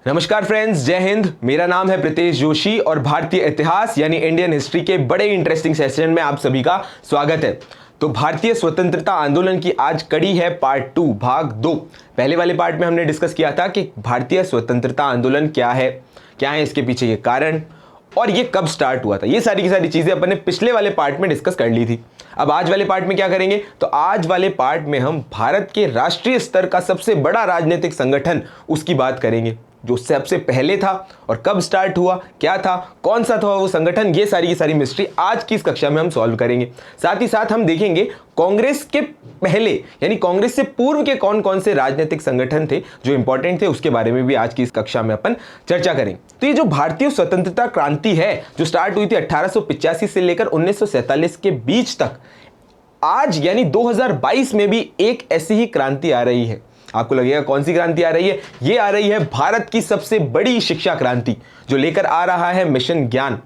नमस्कार फ्रेंड्स, जय हिंद। मेरा नाम है प्रीतेश जोशी और भारतीय इतिहास यानी इंडियन हिस्ट्री के बड़े इंटरेस्टिंग सेशन में आप सभी का स्वागत है। तो भारतीय स्वतंत्रता आंदोलन की आज कड़ी है पार्ट 2 भाग 2। पहले वाले पार्ट में हमने डिस्कस किया था कि भारतीय स्वतंत्रता आंदोलन क्या है इसके पीछे के कारण और ये कब स्टार्ट हुआ था। ये सारी की सारी चीजें अपन ने पिछले वाले पार्ट में डिस्कस कर ली थी। अब आज वाले पार्ट में क्या करेंगे, तो आज वाले पार्ट में हम भारत के राष्ट्रीय स्तर का सबसे बड़ा राजनीतिक संगठन उसकी बात करेंगे, जो सबसे पहले था और कब स्टार्ट हुआ, क्या था, कौन सा था वो संगठन। ये सारी की सारी मिस्ट्री आज की इस कक्षा में हम सॉल्व करेंगे। साथ ही साथ हम देखेंगे कांग्रेस के पहले यानी कांग्रेस से पूर्व के कौन कौन से राजनीतिक संगठन थे जो इंपॉर्टेंट थे, उसके बारे में भी आज की इस कक्षा में अपन चर्चा करेंगे। तो ये जो भारतीय स्वतंत्रता क्रांति है जो स्टार्ट हुई थी 1885 से लेकर 1947 के बीच तक, आज यानी 2022 में भी एक ऐसी ही क्रांति आ रही है। आपको लगेगा कौन सी क्रांति आ रही है? ये आ रही है भारत की सबसे बड़ी शिक्षा क्रांति जो लेकर आ रहा है मिशन ज्ञान।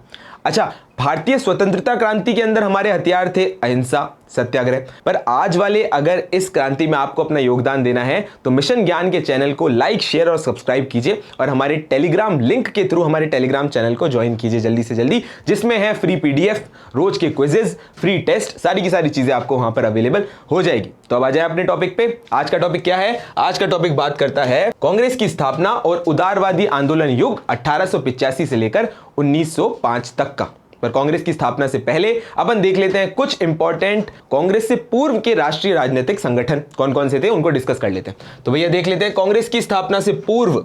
अच्छा, भारतीय स्वतंत्रता क्रांति के अंदर हमारे हथियार थे अहिंसा, सत्याग्रह। पर आज वाले अगर इस क्रांति में आपको अपना योगदान देना है तो मिशन ज्ञान के चैनल को लाइक, शेयर और सब्सक्राइब कीजिए और हमारे टेलीग्राम लिंक के थ्रू हमारे टेलीग्राम चैनल को ज्वाइन कीजिए जल्दी से जल्दी, जिसमें है फ्री पीडीएफ, रोज के क्विजेज, फ्री टेस्ट, सारी की सारी चीजें आपको वहां पर अवेलेबल हो जाएगी। तो अब आ जाए अपने टॉपिक पे। आज का टॉपिक क्या है? आज का टॉपिक बात करता है कांग्रेस की स्थापना और उदारवादी आंदोलन युग 1885 से लेकर 1905 तक का। पर कांग्रेस की स्थापना से पहले अपन देख लेते हैं कुछ इंपॉर्टेंट कांग्रेस से पूर्व के राष्ट्रीय राजनीतिक संगठन कौन कौन से थे, उनको डिस्कस कर लेते हैं। तो भैया देख लेते हैं कांग्रेस की स्थापना से पूर्व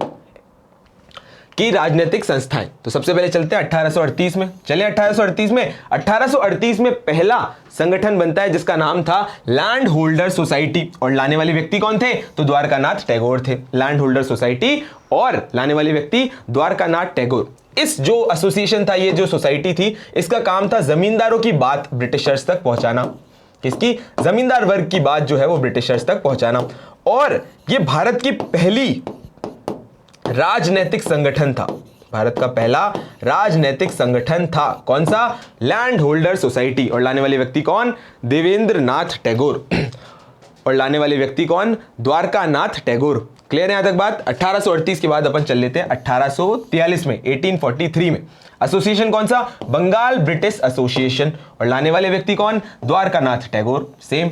की राजनीतिक संस्थाएं। तो सबसे पहले चलते हैं 1838 में। चलिए 1838 में पहला संगठन बनता है जिसका नाम था लैंड होल्डर सोसाइटी, और लाने वाले व्यक्ति कौन थे? तो द्वारकानाथ टैगोर थे। लैंड होल्डर सोसाइटी और लाने वाले व्यक्ति द्वारकानाथ टैगोर। इस जो एसोसिएशन था, ये जो सोसाइटी थी, इसका काम था जमींदारों की बात ब्रिटिशर्स तक पहुंचाना। किसकी? जमींदार वर्ग की बात जो है वो ब्रिटिशर्स तक पहुंचाना। और ये भारत की पहली राजनैतिक संगठन था। भारत का पहला राजनैतिक संगठन था कौन सा? Land holder society. और लाने वाले व्यक्ति कौन? देवेंद्र नाथ टैगोर। और लाने वाले व्यक्ति कौन? द्वारकानाथ टैगोर। क्लियर है यहां तक बात? 1838 के बाद अपन चल लेते हैं 1843 में, 1843 में। एसोसिएशन कौन सा? Bengal British association. और लाने वाले व्यक्ति कौन? द्वारकानाथ टैगोर। सेम।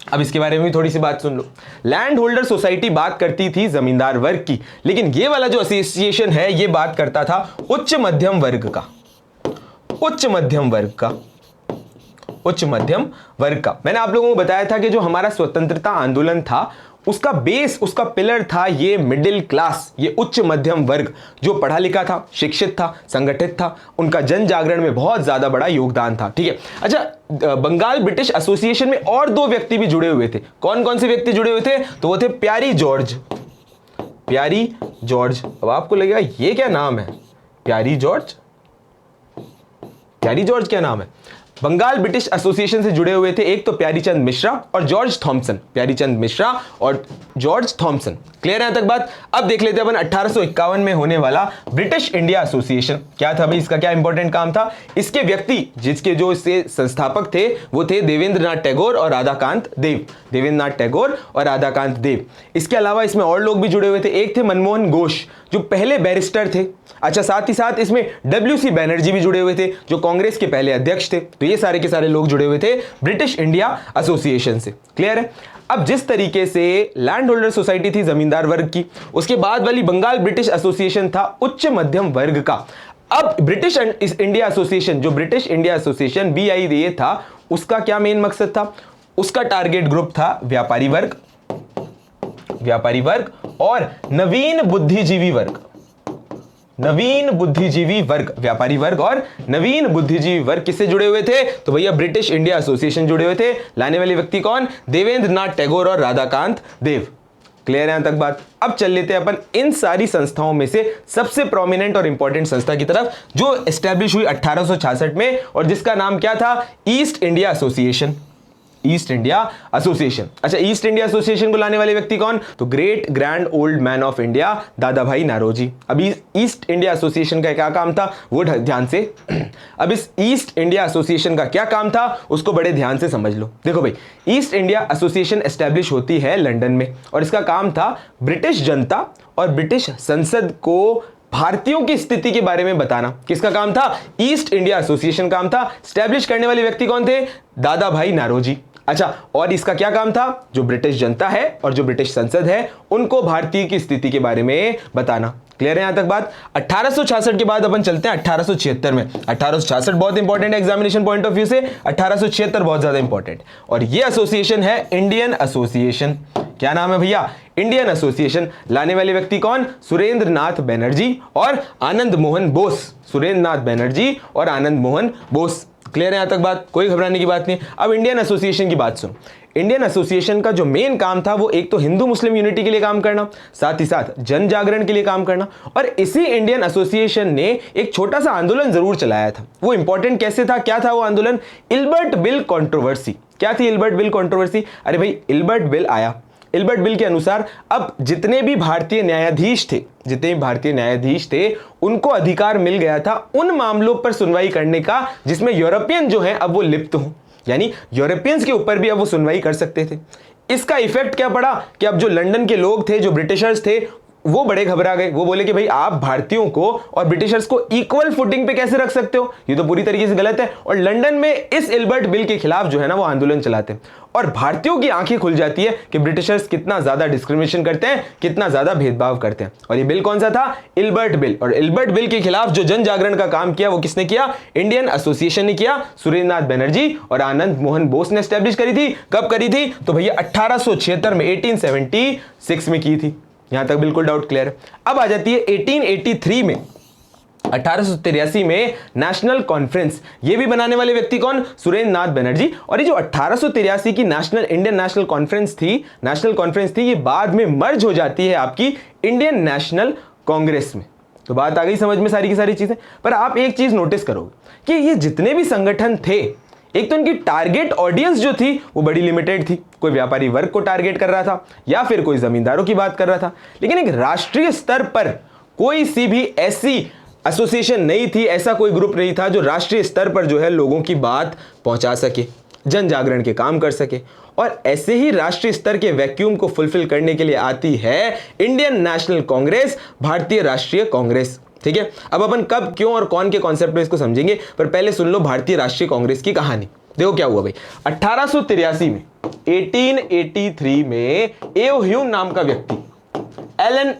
अब इसके बारे में भी थोड़ी सी बात सुन लो। लैंड होल्डर सोसाइटी बात करती थी जमींदार वर्ग की, लेकिन ये वाला जो एसोसिएशन है ये बात करता था उच्च मध्यम वर्ग का। उच्च मध्यम वर्ग का। उच्च मध्यम वर्ग का। मैंने आप लोगों को बताया था कि जो हमारा स्वतंत्रता आंदोलन था उसका बेस, उसका पिलर था ये मिडिल क्लास, ये उच्च मध्यम वर्ग जो पढ़ा लिखा था, शिक्षित था, संगठित था, उनका जन जागरण में बहुत ज्यादा बड़ा योगदान था। ठीक है। अच्छा, बंगाल ब्रिटिश एसोसिएशन में और दो व्यक्ति भी जुड़े हुए थे। कौन कौन से व्यक्ति जुड़े हुए थे? तो वो थे प्यारी जॉर्ज। प्यारी जॉर्ज। अब आपको लगेगा ये क्या नाम है? प्यारी जॉर्ज। प्यारी जॉर्ज क्या नाम है? बंगाल ब्रिटिश एसोसिएशन से जुड़े हुए थे एक तो प्यारीचंद मिश्रा और जॉर्ज थॉमसन। प्यारीचंद मिश्रा और जॉर्ज थॉमसन। क्लियर है यहां तक बात? अब देख लेते हैं अपन 1851 में होने वाला ब्रिटिश इंडिया एसोसिएशन। क्या था भाई? इसका क्या इंपॉर्टेंट काम था? इसके व्यक्ति, जिसके जो इसके संस्थापक थे वो थे देवेंद्र नाथ टैगोर और राधाकांत देव। देवेंद्र नाथ टैगोर और राधाकांत देव। इसके अलावा इसमें और लोग भी जुड़े हुए थे। एक थे मनमोहन घोष जो पहले बैरिस्टर थे। अच्छा, साथ ही साथ इसमें डब्ल्यूसी बैनर्जी भी जुड़े हुए थे जो कांग्रेस के पहले अध्यक्ष थे। तो ये सारे के सारे लोग जुड़े हुए थे ब्रिटिश इंडिया एसोसिएशन से। क्लियर है? अब जिस तरीके से लैंड होल्डर सोसाइटी थी जमींदार वर्ग की, उसके बाद वाली बंगाल ब्रिटिश एसोसिएशन था उच्च मध्यम वर्ग का। अब ब्रिटिश इंडिया एसोसिएशन, जो ब्रिटिश इंडिया एसोसिएशन BIA था, उसका क्या मेन मकसद था? उसका टारगेट ग्रुप था व्यापारी वर्ग, व्यापारी वर्ग और नवीन बुद्धिजीवी वर्ग। नवीन बुद्धिजीवी वर्ग, व्यापारी वर्ग और नवीन बुद्धिजीवी वर्ग किससे जुड़े हुए थे? तो भैया ब्रिटिश इंडिया एसोसिएशन जुड़े हुए थे। लाने वाले व्यक्ति कौन? देवेंद्र नाथ टैगोर और राधाकांत देव। क्लियर है यहां तक बात? अब चल लेते हैं अपन इन सारी संस्थाओं में से सबसे प्रोमिनेंट और इंपॉर्टेंट संस्था की तरफ जो एस्टैब्लिश हुई 1866 में और जिसका नाम क्या था? East India association. East India association. अच्छा, ईस्ट इंडिया एसोसिएशन को लाने वाले व्यक्ति कौन? तो great grand old man of India दादा भाई नारोजी। अभी ईस्ट इंडिया एसोसिएशन का क्या काम था वो ध्यान से अब इस ईस्ट इंडिया एसोसिएशन का क्या काम था उसको बड़े ध्यान से समझ लो। देखो भाई, ईस्ट इंडिया एसोसिएशन एस्टेब्लिश होती है लंदन में और इसका काम था ब्रिटिश जनता और ब्रिटिश संसद को भारतीयों की स्थिति के बारे में बताना। किसका काम था? ईस्ट इंडिया एसोसिएशन काम था। स्टैब्लिश करने वाले व्यक्ति कौन थे? दादा भाई नारोजी। अच्छा, और इसका क्या काम था? जो ब्रिटिश जनता है और जो ब्रिटिश संसद है उनको भारतीय की स्थिति के बारे में बताना। क्लियर है यहां तक बात? 1866 के बाद अपन चलते हैं 1876 में। 1866 बहुत इंपॉर्टेंट है एग्जामिनेशन पॉइंट ऑफ व्यू से, 1876 बहुत ज्यादा इंपॉर्टेंट। और ये एसोसिएशन है इंडियन एसोसिएशन। क्या नाम है भैया? Indian association. लाने वाले व्यक्ति कौन? सुरेंद्र नाथ बनर्जी और आनंद मोहन बोस। सुरेंद्र नाथ बनर्जी और आनंद मोहन बोस। क्लियर है यहां तक बात? कोई घबराने की बात नहीं। अब इंडियन एसोसिएशन की बात सुन। इंडियन एसोसिएशन का जो मेन काम था वो एक तो हिंदू मुस्लिम यूनिटी के लिए काम करना, साथ ही साथ जन जागरण के लिए काम करना। और इसी इंडियन एसोसिएशन ने एक छोटा सा आंदोलन जरूर चलाया था। वो इंपॉर्टेंट कैसे था? क्या था वो आंदोलन? Ilbert bill controversy. क्या थी इल्बर्ट बिल कंट्रोवर्सी? अरे भाई, इल्बर्ट बिल आया। इल्बर्ट बिल के अनुसार अब जितने भी भारतीय न्यायाधीश थे उनको अधिकार मिल गया था उन मामलों पर सुनवाई करने का जिसमें यूरोपियन जो है अब वो लिप्त हो, यानी यूरोपियंस के ऊपर भी अब वो सुनवाई कर सकते थे। इसका इफेक्ट क्या पड़ा कि अब जो लंदन के लोग थे, जो ब्रिटिशर्स थे, वो बड़े घबरा गए। वो बोले कि भाई आप भारतीयों को और ब्रिटिशर्स को इक्वल फुटिंग पे कैसे रख सकते हो? ये तो पूरी तरीके से गलत है। और लंदन में इस इल्बर्ट बिल के खिलाफ जो है ना वो आंदोलन चलाते हैं और भारतीयों की आंखें खुल जाती है कि ब्रिटिशर्स कितना ज्यादा डिस्क्रिमिनेशन करते हैं, कितना ज्यादा भेदभाव करते हैं। और ये बिल कौन सा था? Ilbert bill. और इल्बर्ट बिल के खिलाफ जो जन जागरण का काम किया वो किसने किया? इंडियन एसोसिएशन ने किया। सुरेंद्र नाथ बनर्जी और आनंद मोहन बोस ने एस्टेब्लिश करी थी। कब करी थी? तो भैया 1876 में, 1876 में की थी। यहां तक बिल्कुल डाउट क्लियर है। अब आ जाती है 1883 में, 1883 में नेशनल कॉन्फ्रेंस। ये भी बनाने वाले व्यक्ति कौन? सुरेंद्र नाथ बनर्जी। और ये जो 1883 की इंडियन नेशनल कॉन्फ्रेंस थी, ये बाद में मर्ज हो जाती है आपकी इंडियन नेशनल कांग्रेस में। तो बात आ गई समझ में सारी की सारी चीजें। पर आप एक चीज नोटिस करोगे कि ये जितने भी संगठन थे, एक तो उनकी टारगेट ऑडियंस जो थी वो बड़ी लिमिटेड थी। कोई व्यापारी वर्ग को टारगेट कर रहा था या फिर कोई जमींदारों की बात कर रहा था। लेकिन एक राष्ट्रीय स्तर पर कोई सी भी ऐसी एसोसिएशन नहीं थी, ऐसा कोई ग्रुप नहीं था जो राष्ट्रीय स्तर पर जो है लोगों की बात पहुंचा सके, जन जागरण के काम कर सके। और ऐसे ही राष्ट्रीय स्तर के वैक्यूम को फुलफिल करने के लिए आती है इंडियन नेशनल कांग्रेस, भारतीय राष्ट्रीय कांग्रेस। ठीक है, अब अपन कब, क्यों और कौन के कॉन्सेप्ट में इसको समझेंगे, पर पहले सुन लो भारतीय राष्ट्रीय कांग्रेस की कहानी। देखो क्या हुआ भाई, 1883 में, 1883 में एओ ह्यूम नाम का व्यक्ति, एलन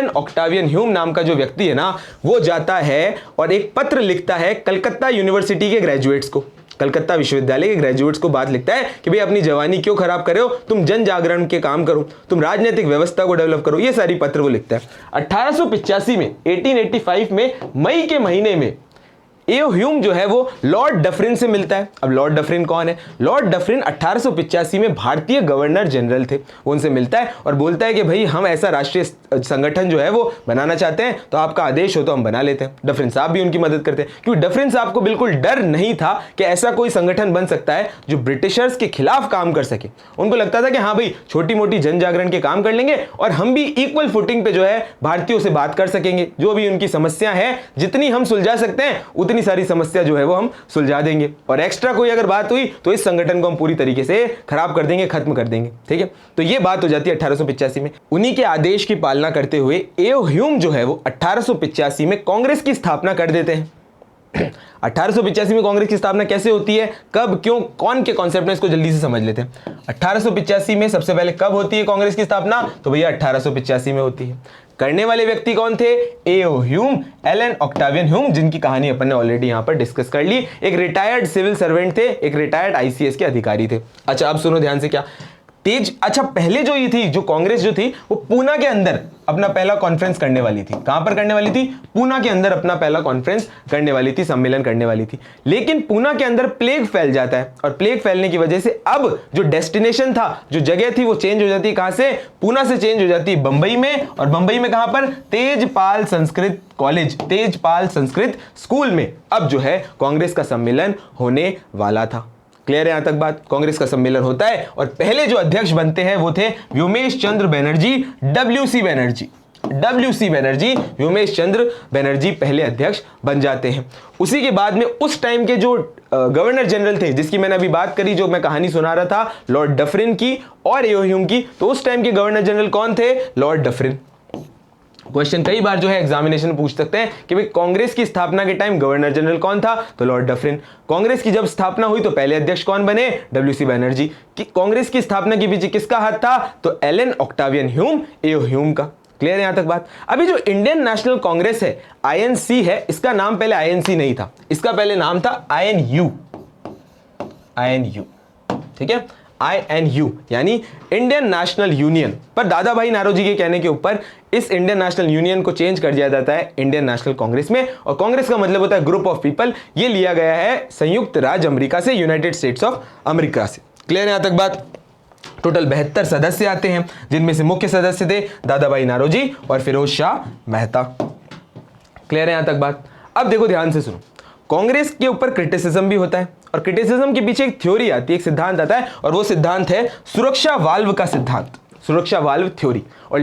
ऑक्टावियन ह्यूम नाम का जो व्यक्ति है ना, वो जाता है और एक पत्र लिखता है कलकत्ता यूनिवर्सिटी के ग्रेजुएट्स को, कलकत्ता विश्वविद्यालय के ग्रेजुएट्स को बात लिखता है कि भाई अपनी जवानी क्यों खराब कर रहे हो, तुम जन जागरण के काम करो, तुम राजनीतिक व्यवस्था को डेवलप करो। ये सारी पत्र वो लिखता है। 1885 में, 1885 में मई के महीने में एओ ह्यूम जो है वो लॉर्ड डफरिन से मिलता है। अब लॉर्ड डफरिन कौन है? लॉर्ड डफरिन 1885 में भारतीय गवर्नर जनरल थे। वो उनसे मिलता है और बोलता है कि भाई हम ऐसा राष्ट्रीय संगठन जो है वो बनाना चाहते हैं, तो आपका आदेश हो तो हम बना लेते हैं। डफरिन साहब भी उनकी मदद करते हैं, क्योंकि डफरिन साहब को बिल्कुल डर नहीं था कि ऐसा कोई संगठन बन सकता है जो ब्रिटिशर्स के खिलाफ काम कर सके। उनको लगता था कि हाँ भाई छोटी मोटी जन जागरण के काम कर लेंगे और हम भी इक्वल फुटिंग पे जो है भारतीयों से बात कर सकेंगे, जो भी उनकी समस्या है जितनी हम सुलझा सकते हैं उतनी सारी समस्या जो है वो हम सुलझा देंगे, और एक्स्ट्रा कोई अगर बात हुई तो इस संगठन को हम पूरी तरीके से खराब कर देंगे, खत्म कर देंगे। ठीक है, तो ये बात हो जाती है 1885 में। उन्हीं के आदेश की पालना करते हुए एओ ह्यूम जो है वो 1885 में कांग्रेस की स्थापना कर देते हैं। 1885 में कांग्रेस की स्थापना कैसे होती है, कब, क्यों, कौन के कॉन्सेप्ट में, इसको जल्दी से समझ लेते हैं। 1885 में सबसे पहले कब होती है कांग्रेस की स्थापना? तो भैया 1885 में होती है। करने वाले व्यक्ति कौन थे? एओ ह्यूम, एलन ऑक्टावियन ह्यूम, जिनकी कहानी अपन ने ऑलरेडी यहां पर डिस्कस कर ली। एक रिटायर्ड सिविल सर्वेंट थे, एक रिटायर्ड आईसीएस के अधिकारी थे। अच्छा अब सुनो ध्यान से क्या अच्छा पहले जो ये थी, जो कांग्रेस जो थी वो पूना के अंदर अपना पहला कॉन्फ्रेंस करने वाली थी। कहां पर करने वाली थी? पूना के अंदर अपना पहला कॉन्फ्रेंस करने वाली थी, सम्मेलन करने वाली थी। लेकिन पूना के अंदर प्लेग फैल जाता है और प्लेग फैलने की वजह से अब जो डेस्टिनेशन था, जो जगह थी, वो चेंज हो जाती है। कहां से? पूना से चेंज हो जाती है बंबई में, और बंबई में कहां पर? तेजपाल संस्कृत कॉलेज, तेजपाल संस्कृत स्कूल में अब जो है कांग्रेस का सम्मेलन होने वाला था। क्लियर है यहां तक बात? कांग्रेस का सम्मेलन होता है और पहले जो अध्यक्ष बनते हैं वो थे व्योमेश चंद्र बनर्जी, WC बनर्जी। WC बनर्जी, व्योमेश चंद्र बनर्जी पहले अध्यक्ष बन जाते हैं। उसी के बाद में उस टाइम के जो गवर्नर जनरल थे, जिसकी मैंने अभी बात करी, जो मैं कहानी सुना रहा था लॉर्ड डफरिन की और एओ ह्यूम की, तो उस टाइम के गवर्नर जनरल कौन थे? Lord Dufferin. क्वेश्चन कई बार जो है एग्जामिनेशन में पूछ सकते हैं कि भाई कांग्रेस की स्थापना के टाइम गवर्नर जनरल कौन था? तो लॉर्ड डफरिन। कांग्रेस की जब स्थापना हुई तो पहले अध्यक्ष कौन बने? WC बनर्जी। कि कांग्रेस की स्थापना के पीछे किसका हाथ था? तो एलन ऑक्टावियन ह्यूम, एओ ह्यूम का। क्लियर है यहां तक बात? अभी जो इंडियन नेशनल कांग्रेस है, INC है, इसका नाम पहले INC नहीं था, इसका पहले नाम था INU। ठीक है, INU यानी इंडियन नेशनल यूनियन। पर दादा भाई नारोजी के कहने के ऊपर इस इंडियन नेशनल यूनियन को चेंज कर दिया जाता है इंडियन नेशनल कांग्रेस में, और कांग्रेस का मतलब होता है ग्रुप ऑफ पीपल। ये लिया गया है संयुक्त राज्य अमेरिका से, यूनाइटेड स्टेट्स ऑफ अमेरिका से। क्लियर है यहां तक बात? टोटल 72 सदस्य आते हैं, जिनमें से मुख्य सदस्य थे दादा भाई नारोजी और फिरोज शाह मेहता। क्लियर है यहां तक बात? अब देखो ध्यान से सुनो, कांग्रेस के ऊपर क्रिटिसिज्म भी होता है, और क्रिटिसिज्म के पीछे एक थ्योरी आती है, एक सिद्धांत आता है, और वो सिद्धांत है सुरक्षा वाल्व का सिद्धांत, सुरक्षा वाल्व थ्योरी। और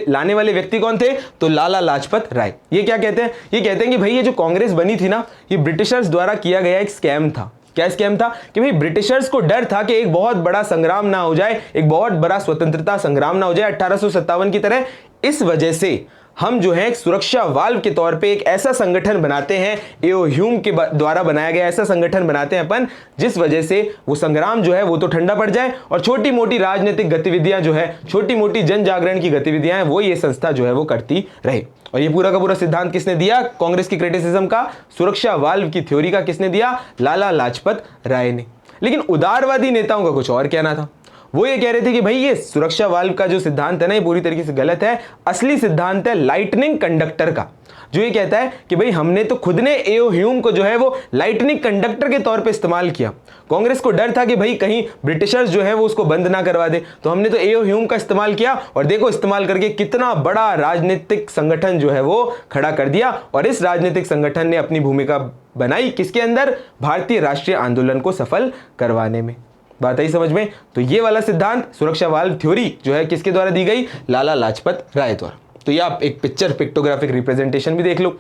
लाने वाले व्यक्ति कौन थे? तो लाला लाजपत राय। ये क्या कहते हैं? ये कहते हैं कि भाई ये जो कांग्रेस बनी थी ना, ये ब्रिटिशर्स द्वारा किया गया एक स्कैम था। क्या स्कैम था? कि भाई ब्रिटिशर्स को डर था कि एक बहुत बड़ा संग्राम ना हो जाए, एक बहुत बड़ा स्वतंत्रता संग्राम ना हो जाए 1857 की तरह। इस वजह से हम जो है एक सुरक्षा वाल्व के तौर पे एक ऐसा संगठन बनाते हैं, एओ ह्यूम के द्वारा बनाया गया ऐसा संगठन बनाते हैं अपन, जिस वजह से वो संग्राम जो है वो तो ठंडा पड़ जाए, और छोटी मोटी राजनीतिक गतिविधियां जो है, छोटी मोटी जन जागरण की गतिविधियां हैं, वो ये संस्था जो है वो करती रहे। और ये पूरा का पूरा सिद्धांत किसने दिया? कांग्रेस की क्रिटिसिज्म का, सुरक्षा वाल्व की थ्योरी का किसने दिया? लाला लाजपत राय ने। लेकिन उदारवादी नेताओं का कुछ और कहना था। वो ये कह रहे थे कि भाई ये सुरक्षा वाल्व का जो सिद्धांत है ना, ये पूरी तरीके से गलत है। असली सिद्धांत है लाइटनिंग कंडक्टर का, जो ये कहता है कि भाई हमने तो खुद ने एओ ह्यूम को जो है वो लाइटनिंग कंडक्टर के तौर पे इस्तेमाल किया। कांग्रेस को डर था कि भाई कहीं ब्रिटिशर्स जो है वो उसको बंद ना करवा दे, तो हमने तो एओ ह्यूम का इस्तेमाल किया, और देखो इस्तेमाल करके कितना बड़ा राजनीतिक संगठन जो है वो खड़ा कर दिया। और इस राजनीतिक संगठन ने अपनी भूमिका बनाई किसके अंदर? भारतीय राष्ट्रीय आंदोलन को सफल करवाने में। बात आई समझ में? तो ये वाला सिद्धांत, सुरक्षा वाल्व थ्योरी जो है किसके द्वारा दी गई? लाला लाजपत राय द्वारा। तो ये आप एक पिक्चर पिक्टोग्राफिक रिप्रेजेंटेशन भी देख लो,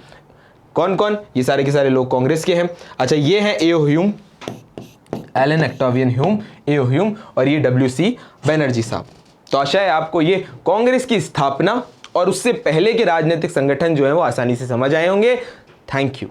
कौन कौन? ये सारे के सारे लोग कांग्रेस के हैं। अच्छा, ये है एओ ह्यूम, एलन ऑक्टावियन ह्यूम, एओ ह्यूम, और ये WC बनर्जी साहब। तो आशा है आपको ये कांग्रेस की स्थापना और उससे पहले के राजनीतिक संगठन जो है वो आसानी से समझ आए होंगे। Thank you.